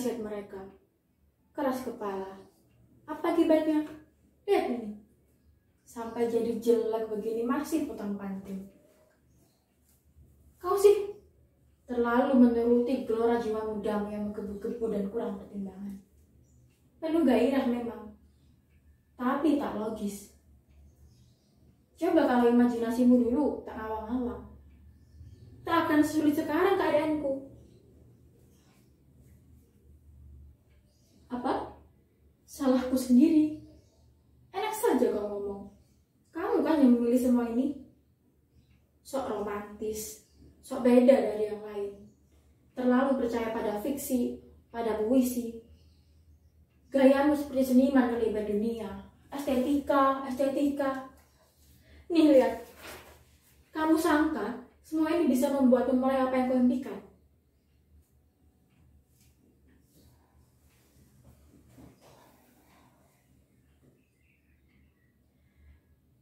nasihat mereka. Keras kepala. Apa akibatnya? Lihat nih. Sampai jadi jelek begini masih potong panting. Kau sih terlalu menuruti gelora jiwa mudamu yang menggebu-gebu dan kurang pertimbangan. Penuh gairah memang, tapi tak logis. Coba kalau imajinasimu dulu tak ngawang-ngawang, tak akan sulit sekarang keadaanku. Apa? Salahku sendiri. Enak saja kau ngomong. Kamu kan yang memilih semua ini. Sok romantis, sok beda dari yang lain. Terlalu percaya pada fiksi, pada puisi. Gayamu seperti seniman kelibat dunia. Estetika. Nih lihat. Kamu sangka semua ini bisa membuatmu mulai apa yang kau impikan?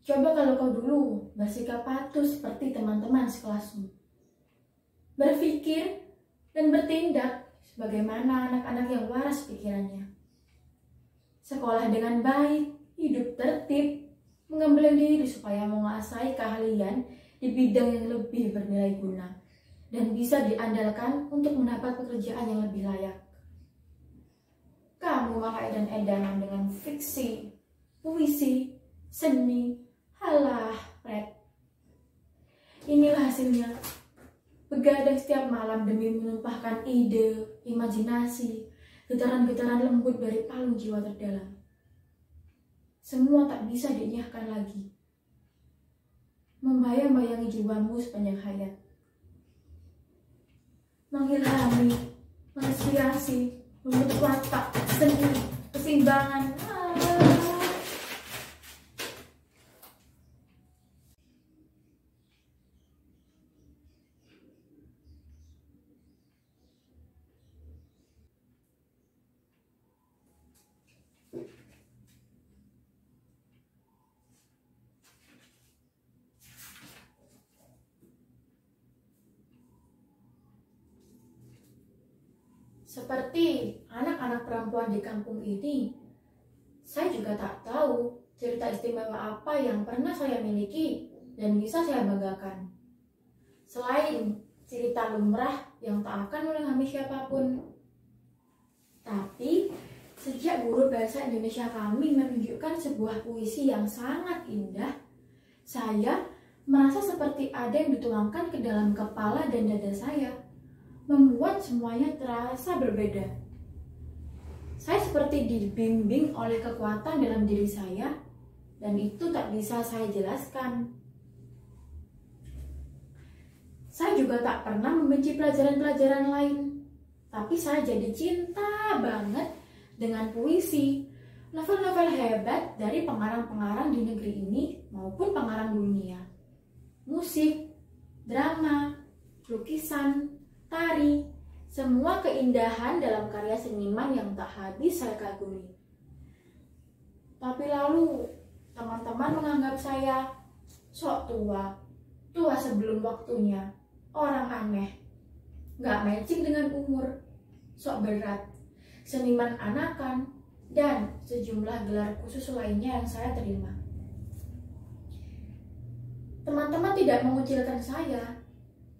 Coba kalau kau dulu bersikap patuh seperti teman-teman sekelasmu. Berpikir dan bertindak sebagaimana anak-anak yang waras pikirannya. Sekolah dengan baik, hidup tertib, mengembalikan diri supaya menguasai keahlian di bidang yang lebih bernilai guna dan bisa diandalkan untuk mendapat pekerjaan yang lebih layak. Kamu malah edan-edanan dengan fiksi, puisi, seni, halah, Fred. Inilah hasilnya. Begadang setiap malam demi menumpahkan ide, imajinasi, getaran-getaran lembut dari palung jiwa terdalam. Semua tak bisa dinyahkan lagi. Membayang-bayangi jiwamu sepanjang hayat. Mengilhami, menginspirasi, membentuk watak, seni, keseimbangan. Seperti anak-anak perempuan di kampung ini, saya juga tak tahu cerita istimewa apa yang pernah saya miliki dan bisa saya banggakan. Selain cerita lumrah yang tak akan mengilhami siapapun. Tapi, sejak guru bahasa Indonesia kami menunjukkan sebuah puisi yang sangat indah, saya merasa seperti ada yang dituangkan ke dalam kepala dan dada saya, membuat semuanya terasa berbeda. Saya seperti dibimbing oleh kekuatan dalam diri saya, dan itu tak bisa saya jelaskan. Saya juga tak pernah membenci pelajaran-pelajaran lain, tapi saya jadi cinta banget dengan puisi, novel-novel hebat dari pengarang-pengarang di negeri ini maupun pengarang dunia. Musik, drama, lukisan, tari, semua keindahan dalam karya seniman yang tak habis saya kagumi. Tapi lalu teman-teman menganggap saya sok tua sebelum waktunya, orang aneh, gak matching dengan umur, sok berat, seniman anakan, dan sejumlah gelar khusus lainnya yang saya terima. Teman-teman tidak mengucilkan saya.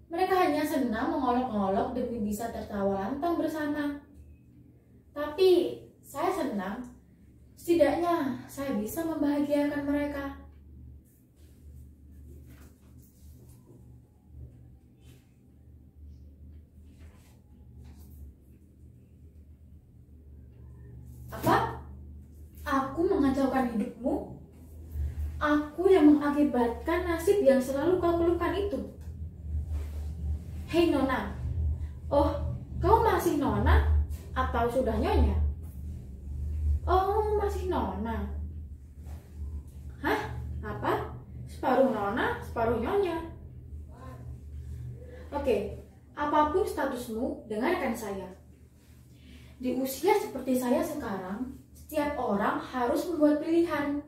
Mereka hanya senang mengolok-olok demi bisa tertawa lantang bersama. Tapi saya senang, setidaknya saya bisa membahagiakan mereka. Apa? Aku mengacaukan hidupmu? Aku yang mengakibatkan nasib yang selalu kau keluhkan itu? Hei Nona, oh kau masih Nona atau sudah Nyonya? Oh masih Nona. Hah? Apa? Separuh Nona, separuh Nyonya? Oke, apapun statusmu, dengarkan saya. Di usia seperti saya sekarang, setiap orang harus membuat pilihan.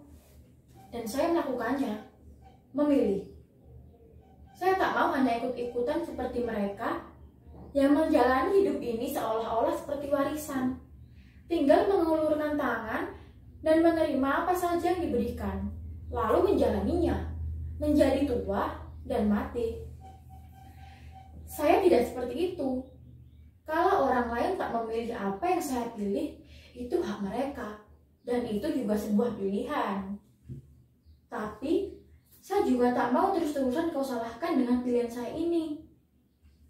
Dan saya melakukannya, memilih. Saya tak mau hanya ikut-ikutan seperti mereka, yang menjalani hidup ini seolah-olah seperti warisan. Tinggal mengulurkan tangan dan menerima apa saja yang diberikan, lalu menjalaninya, menjadi tua dan mati. Saya tidak seperti itu. Kalau orang lain tak memilih apa yang saya pilih, itu hak mereka, dan itu juga sebuah pilihan. Tapi, saya juga tak mau terus-terusan kau salahkan dengan pilihan saya ini.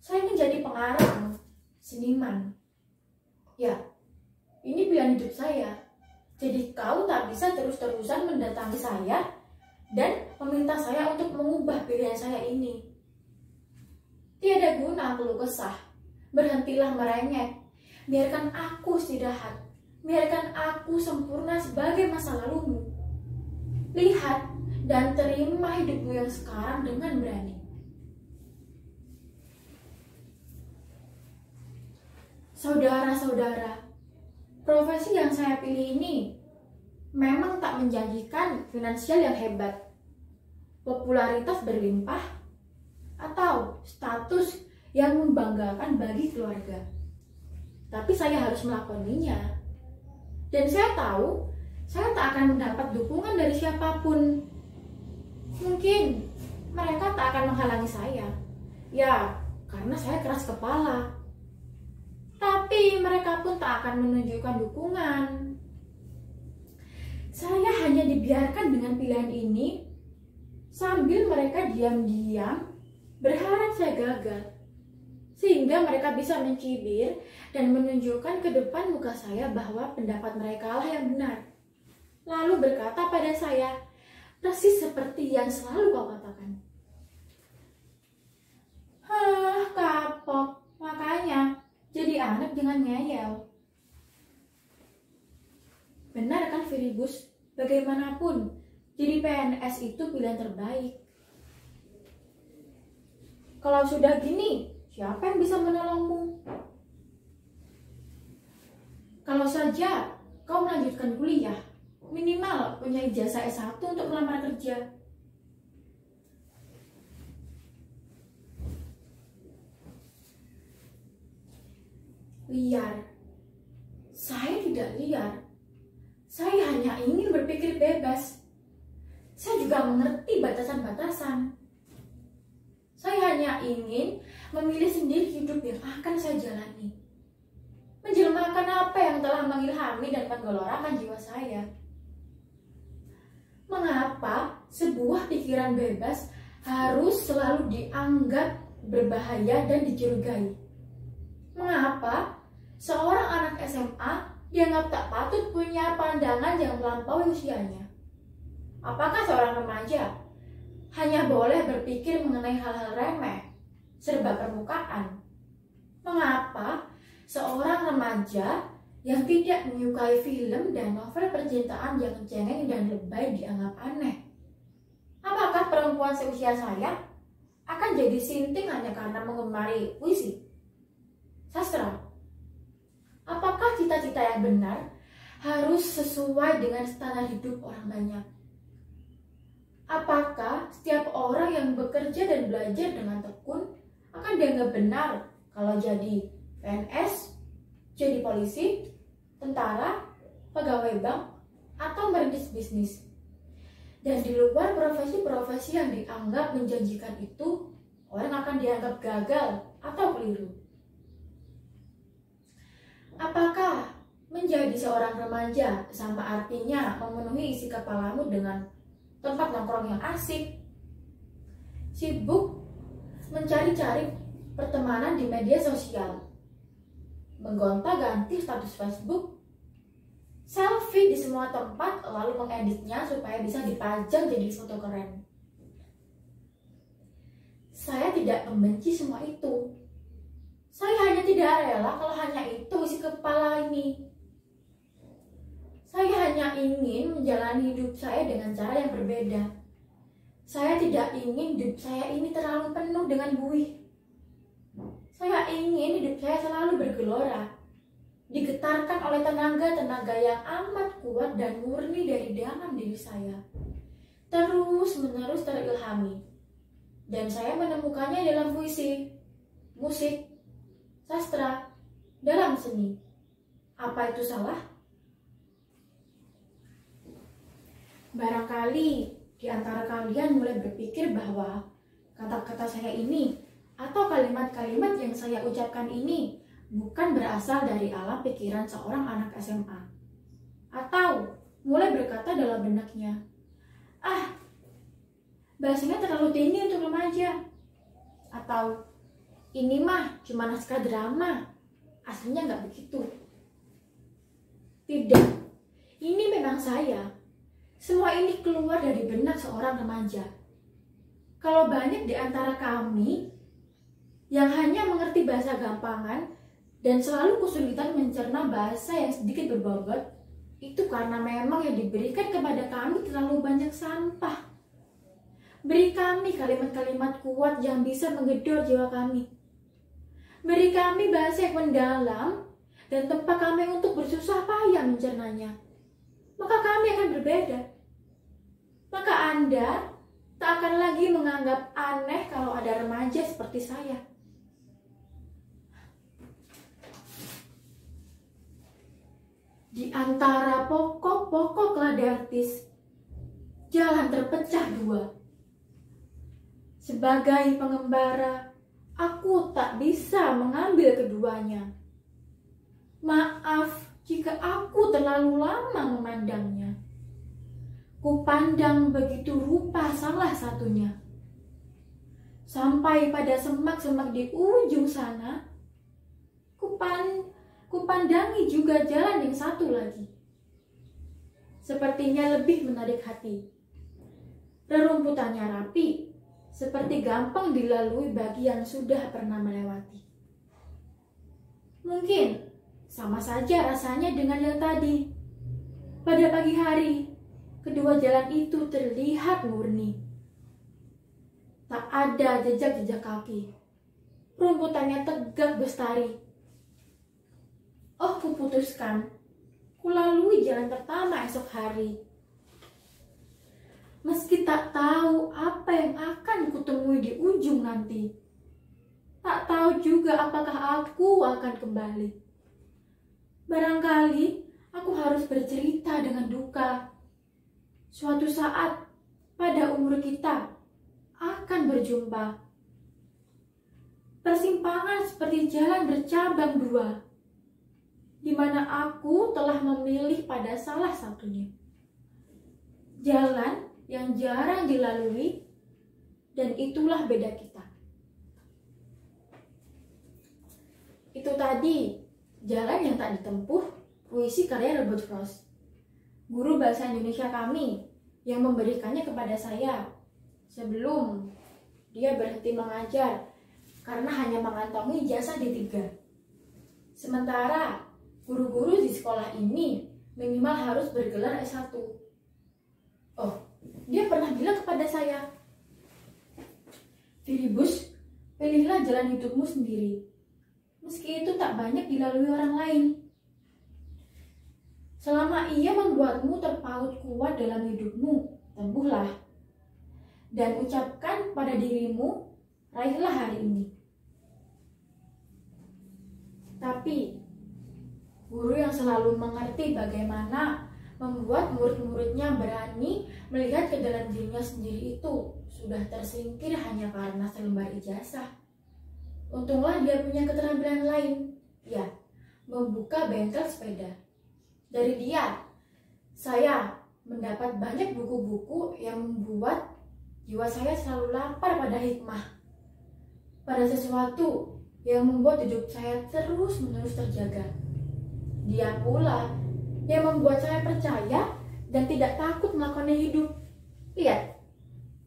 Saya ingin jadi pengarang, seniman. Ya, ini pilihan hidup saya. Jadi kau tak bisa terus-terusan mendatangi saya dan meminta saya untuk mengubah pilihan saya ini. Tiada guna keluh kesah. Berhentilah merengek. Biarkan aku istirahat. Biarkan aku sempurna sebagai masa lalumu. Lihat dan terima hidupmu yang sekarang dengan berani. Saudara-saudara, profesi yang saya pilih ini memang tak menjanjikan finansial yang hebat, popularitas berlimpah, atau status yang membanggakan bagi keluarga. Tapi saya harus melakoninya. Dan saya tahu, saya tak akan mendapat dukungan dari siapapun. Mungkin mereka tak akan menghalangi saya. Ya, karena saya keras kepala. Tapi mereka pun tak akan menunjukkan dukungan. Saya hanya dibiarkan dengan pilihan ini sambil mereka diam-diam berharap saya gagal. Sehingga mereka bisa mencibir dan menunjukkan ke depan muka saya bahwa pendapat mereka lah yang benar. Lalu berkata pada saya, persis seperti yang selalu kau katakan. Kapok. Makanya, jadi anak jangan ngeyel. Benar kan Viribus? Bagaimanapun, jadi PNS itu pilihan terbaik. Kalau sudah gini, siapa yang bisa menolongmu? Kalau saja kau melanjutkan kuliah, minimal punya ijazah S1 untuk melamar kerja. Liar. Saya tidak liar. Saya hanya ingin berpikir bebas. Saya juga mengerti batasan-batasan. Saya hanya ingin memilih sendiri hidup yang akan saya jalani. Menjelmakan apa yang telah mengilhami dan menggelorakan jiwa saya. Mengapa sebuah pikiran bebas harus selalu dianggap berbahaya dan dicurigai? Mengapa seorang anak SMA dianggap tak patut punya pandangan yang melampaui usianya? Apakah seorang remaja hanya boleh berpikir mengenai hal-hal remeh, serba permukaan? Mengapa seorang remaja yang tidak menyukai film dan novel percintaan yang cengeng dan lebay dianggap aneh? Apakah perempuan seusia saya akan jadi sinting hanya karena mengemari puisi, sastra? Apakah cita-cita yang benar harus sesuai dengan standar hidup orang banyak? Apakah setiap orang yang bekerja dan belajar dengan tekun akan dianggap benar kalau jadi PNS, jadi polisi, tentara, pegawai bank, atau merintis bisnis? Dan di luar profesi-profesi yang dianggap menjanjikan itu, orang akan dianggap gagal atau keliru. Apakah menjadi seorang remaja sama artinya memenuhi isi kepalamu dengan tempat nongkrong yang asik, sibuk mencari-cari pertemanan di media sosial, menggonta-ganti status Facebook, selfie di semua tempat lalu mengeditnya supaya bisa dipajang jadi foto keren? Saya tidak membenci semua itu. Saya hanya tidak rela kalau hanya itu isi kepala ini. Saya hanya ingin menjalani hidup saya dengan cara yang berbeda. Saya tidak ingin hidup saya ini terlalu penuh dengan buih. Saya ingin hidup saya selalu bergelora, digetarkan oleh tenaga-tenaga yang amat kuat dan murni dari dalam diri saya. Terus-menerus terilhami. Dan saya menemukannya dalam puisi, musik, sastra, dalam seni. Apa itu salah? Barangkali di antara kalian mulai berpikir bahwa kata-kata saya ini atau kalimat-kalimat yang saya ucapkan ini bukan berasal dari alam pikiran seorang anak SMA. Atau mulai berkata dalam benaknya, "Ah, bahasanya terlalu tinggi untuk remaja." Atau, "Ini mah cuma naskah drama, aslinya nggak begitu." Tidak, ini memang saya. Semua ini keluar dari benak seorang remaja. Kalau banyak di antara kami yang hanya mengerti bahasa gampangan dan selalu kesulitan mencerna bahasa yang sedikit berbobot, itu karena memang yang diberikan kepada kami terlalu banyak sampah. Beri kami kalimat-kalimat kuat yang bisa menggedor jiwa kami. Beri kami bahasa yang mendalam dan tempat kami untuk bersusah payah mencernanya. Maka kami akan berbeda. Maka Anda tak akan lagi menganggap aneh kalau ada remaja seperti saya. Di antara pokok-pokok lada artis, jalan terpecah dua. Sebagai pengembara, aku tak bisa mengambil keduanya. Maaf jika aku terlalu lama memandangnya. Kupandang begitu rupa salah satunya. Sampai pada semak-semak di ujung sana, kupandangi juga jalan yang satu lagi. Sepertinya lebih menarik hati. Rerumputannya rapi, seperti gampang dilalui bagi yang sudah pernah melewati. Mungkin sama saja rasanya dengan yang tadi. Pada pagi hari, kedua jalan itu terlihat murni. Tak ada jejak-jejak kaki. Rumputannya tegak bestari. Oh, kuputuskan. Kulalui jalan pertama esok hari. Meski tak tahu apa yang akan kutemui di ujung nanti. Tak tahu juga apakah aku akan kembali. Barangkali aku harus bercerita dengan duka. Suatu saat pada umur kita akan berjumpa. Persimpangan seperti jalan bercabang dua, di mana aku telah memilih pada salah satunya. Jalan yang jarang dilalui, dan itulah beda kita. Itu tadi jalan yang tak ditempuh, puisi karya Robert Frost, guru bahasa Indonesia kami, yang memberikannya kepada saya sebelum dia berhenti mengajar karena hanya mengantongi ijazah D3. Sementara guru-guru di sekolah ini minimal harus bergelar S1. Oh, dia pernah bilang kepada saya, "Filibus, pilihlah jalan hidupmu sendiri, meski itu tak banyak dilalui orang lain. Selama ia membuatmu terpaut kuat dalam hidupmu, tempuhlah. Dan ucapkan pada dirimu, raihlah hari ini." Tapi, guru yang selalu mengerti bagaimana membuat murid-muridnya berani melihat ke dalam dirinya sendiri itu sudah tersingkir hanya karena selembar ijazah. Untunglah dia punya keterampilan lain, ya, membuka bengkel sepeda. Dari dia, saya mendapat banyak buku-buku yang membuat jiwa saya selalu lapar pada hikmah, pada sesuatu yang membuat hidup saya terus-menerus terjaga. Dia pula yang membuat saya percaya dan tidak takut melakukannya hidup. Lihat,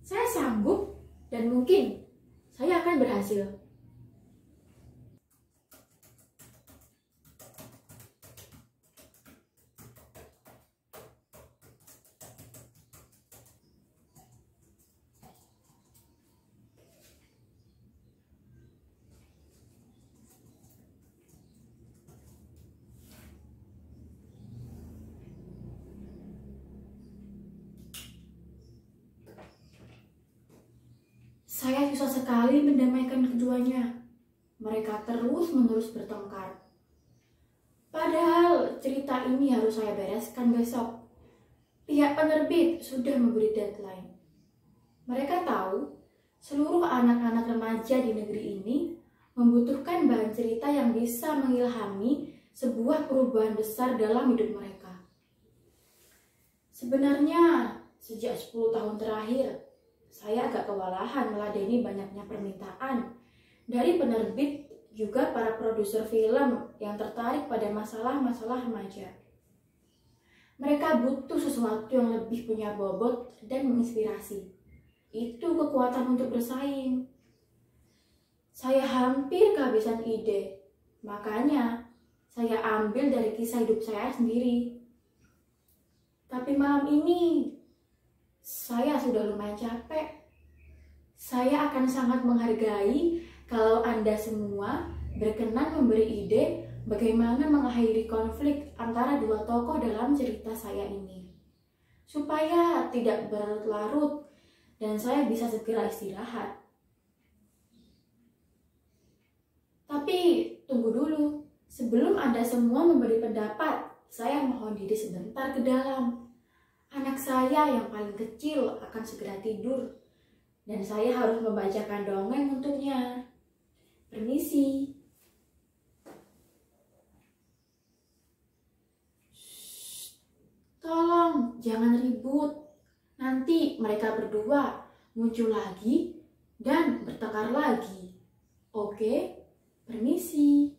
saya sanggup dan mungkin saya akan berhasil. Saya susah sekali mendamaikan keduanya. mereka terus-menerus bertengkar. Padahal cerita ini harus saya bereskan besok. Pihak penerbit sudah memberi deadline. Mereka tahu seluruh anak-anak remaja di negeri ini membutuhkan bahan cerita yang bisa mengilhami sebuah perubahan besar dalam hidup mereka. Sebenarnya sejak 10 tahun terakhir, saya agak kewalahan meladeni banyaknya permintaan dari penerbit juga para produser film yang tertarik pada masalah-masalah remaja. Mereka butuh sesuatu yang lebih punya bobot dan menginspirasi. Itu kekuatan untuk bersaing. Saya hampir kehabisan ide, makanya saya ambil dari kisah hidup saya sendiri. Tapi malam ini, saya sudah lumayan capek. Saya akan sangat menghargai kalau Anda semua berkenan memberi ide bagaimana mengakhiri konflik antara dua tokoh dalam cerita saya ini. Supaya tidak berlarut-larut dan saya bisa segera istirahat. Tapi tunggu dulu, sebelum Anda semua memberi pendapat, saya mohon diri sebentar ke dalam. Anak saya yang paling kecil akan segera tidur, dan saya harus membacakan dongeng untuknya. Permisi. Shh, tolong jangan ribut. Nanti mereka berdua muncul lagi dan bertengkar lagi. Oke? Permisi.